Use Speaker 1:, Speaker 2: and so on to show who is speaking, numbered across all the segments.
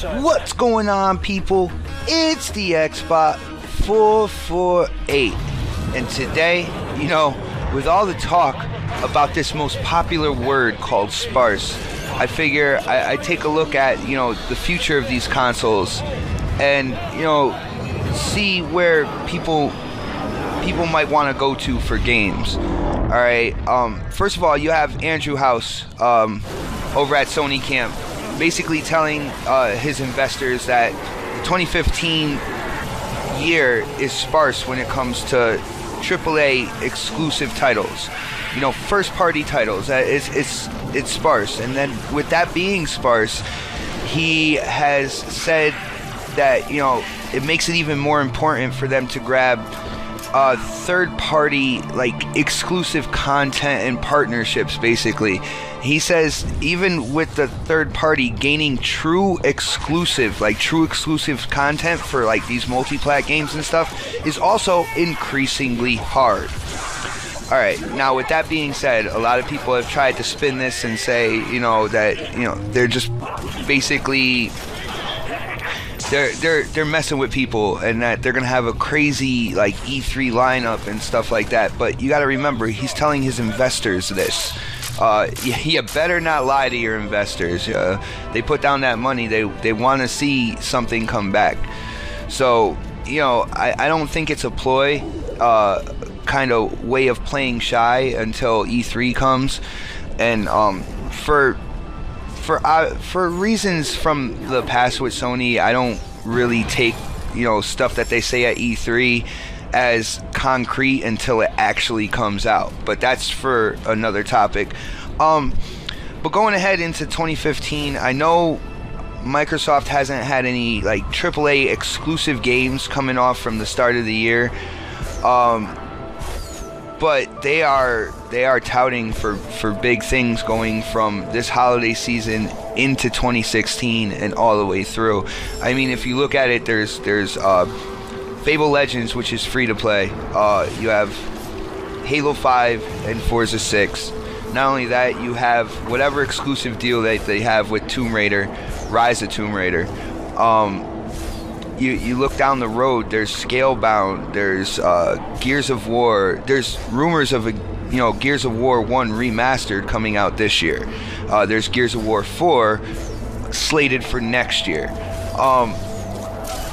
Speaker 1: What's going on, people? It's the Xbot 448, and today, with all the talk about this most popular word called sparse, I figure I take a look at the future of these consoles, and see where people might want to go to for games. All right. First of all, you have Andrew House over at Sony Camp, basically telling his investors that the 2015 year is sparse when it comes to AAA exclusive titles. First-party titles. It's sparse, and then with that being sparse, he has said that it makes it even more important for them to grab third-party exclusive content and partnerships. Basically, he says even with the third-party gaining true exclusive content for these multi-plat games and stuff is also increasingly hard. All right, now with that being said, a lot of people have tried to spin this and say that they're just basically they're messing with people, and that they're gonna have a crazy E3 lineup and stuff like that. But you got to remember, he's telling his investors this. You better not lie to your investors. They put down that money. They want to see something come back. So I don't think it's a ploy, kind of way of playing shy until E3 comes, and for reasons from the past with Sony, I don't really take stuff that they say at E3 as concrete until it actually comes out. But that's for another topic. But going ahead into 2015, I know Microsoft hasn't had any AAA exclusive games coming off from the start of the year. But they are touting for big things going from this holiday season into 2016 and all the way through. I mean, if you look at it, there's Fable Legends, which is free to play. You have Halo 5 and Forza 6. Not only that, you have whatever exclusive deal that they have with Tomb Raider, Rise of Tomb Raider. You look down the road, there's Scalebound, there's Gears of War, there's rumors of Gears of War 1 remastered coming out this year. There's Gears of War 4 slated for next year.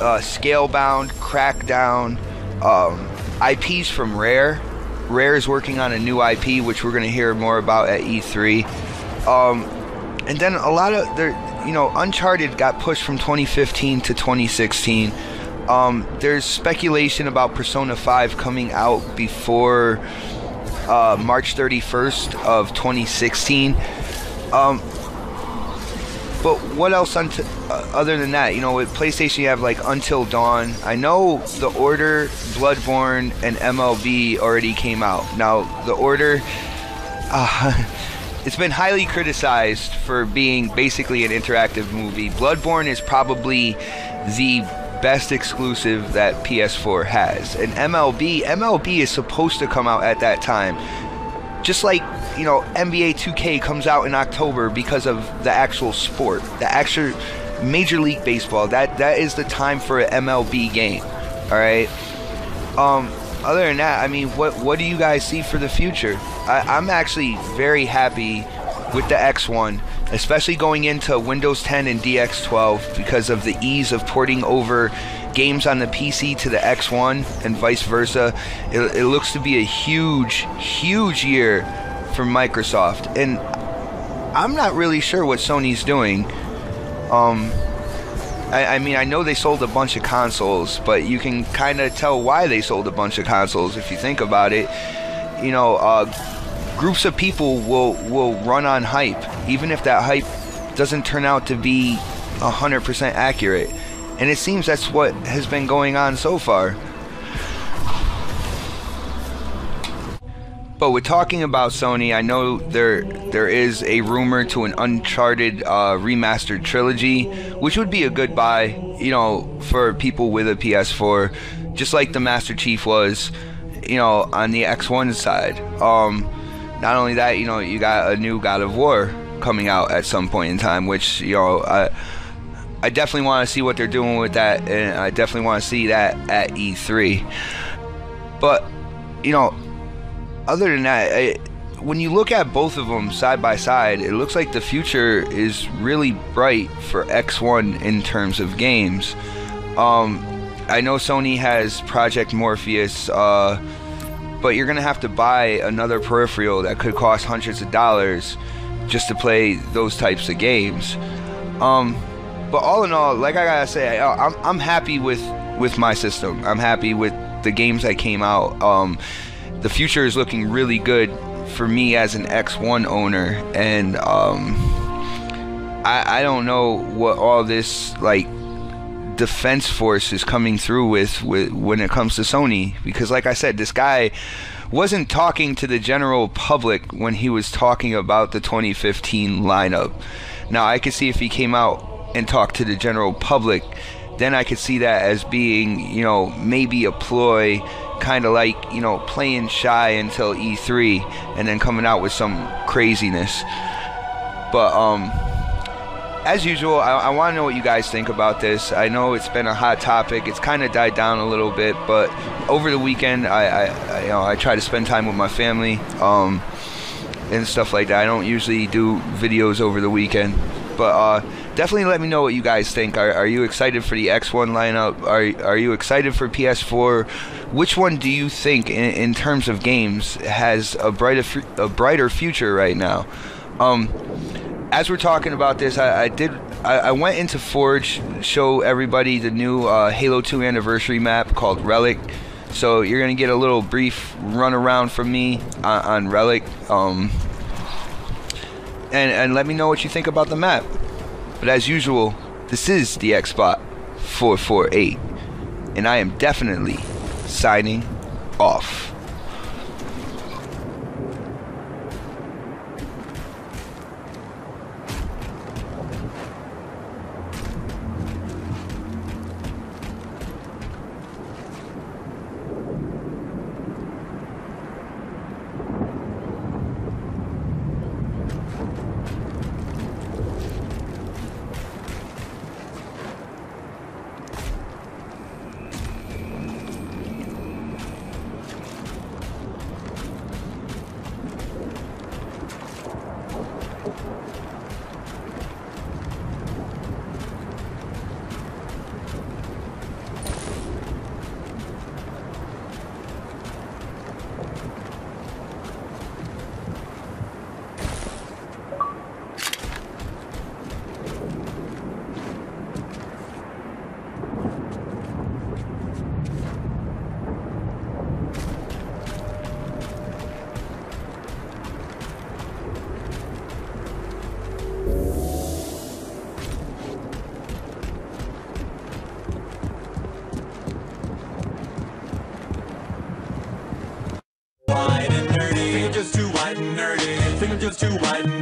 Speaker 1: Scalebound, Crackdown, IPs from Rare. Rare is working on a new IP, which we're going to hear more about at E3. And then a lot of Uncharted got pushed from 2015 to 2016. There's speculation about Persona 5 coming out before March 31st of 2016. But what else other than that? With PlayStation, you have Until Dawn. I know The Order, Bloodborne, and MLB already came out. Now, The Order, it's been highly criticized for being basically an interactive movie. Bloodborne is probably the best exclusive that PS4 has. And MLB is supposed to come out at that time. Just like, NBA 2K comes out in October because of the actual sport, the actual Major League Baseball. That is the time for an MLB game. All right. Other than that, I mean, what do you guys see for the future? I'm actually very happy with the X1, especially going into Windows 10 and DX12 because of the ease of porting over games on the PC to the X1 and vice versa. It looks to be a huge year for Microsoft, and I'm not really sure what Sony's doing. I mean, I know they sold a bunch of consoles, but you can kind of tell why they sold a bunch of consoles if you think about it. Groups of people will run on hype, even if that hype doesn't turn out to be 100% accurate. And it seems that's what has been going on so far. But with talking about Sony, I know there is a rumor to an Uncharted remastered trilogy, which would be a good buy, for people with a PS4, just like the Master Chief was, on the X1 side. Not only that, you got a new God of War coming out at some point in time, which I definitely want to see what they're doing with that, and I definitely want to see that at E3. But, you know, other than that, when you look at both of them side by side, it looks like the future is really bright for X1 in terms of games. I know Sony has Project Morpheus, but you're going to have to buy another peripheral that could cost hundreds of dollars just to play those types of games. But all in all, like I gotta say, I'm happy with my system. I'm happy with the games that came out. The future is looking really good for me as an X1 owner, and I don't know what all this like defense force is coming through with when it comes to Sony, because like I said, this guy wasn't talking to the general public when he was talking about the 2015 lineup. Now I could see if he came out and talked to the general public, then I could see that as being, you know, maybe a ploy, kind of like, you know, playing shy until E3 and then coming out with some craziness. But as usual, I want to know what you guys think about this. I know it's been a hot topic. It's kind of died down a little bit, but over the weekend, I try to spend time with my family and stuff like that. I don't usually do videos over the weekend, but definitely let me know what you guys think. Are you excited for the X1 lineup? Are you excited for PS4? Which one do you think, in terms of games, has a brighter future right now? As we're talking about this, I went into Forge, show everybody the new Halo 2 anniversary map called Relic. So you're gonna get a little brief run around from me on Relic, and let me know what you think about the map. But as usual, this is the Xbot 448, and I am definitely signing off.
Speaker 2: Just too white and nerdy. Think I'm just too white and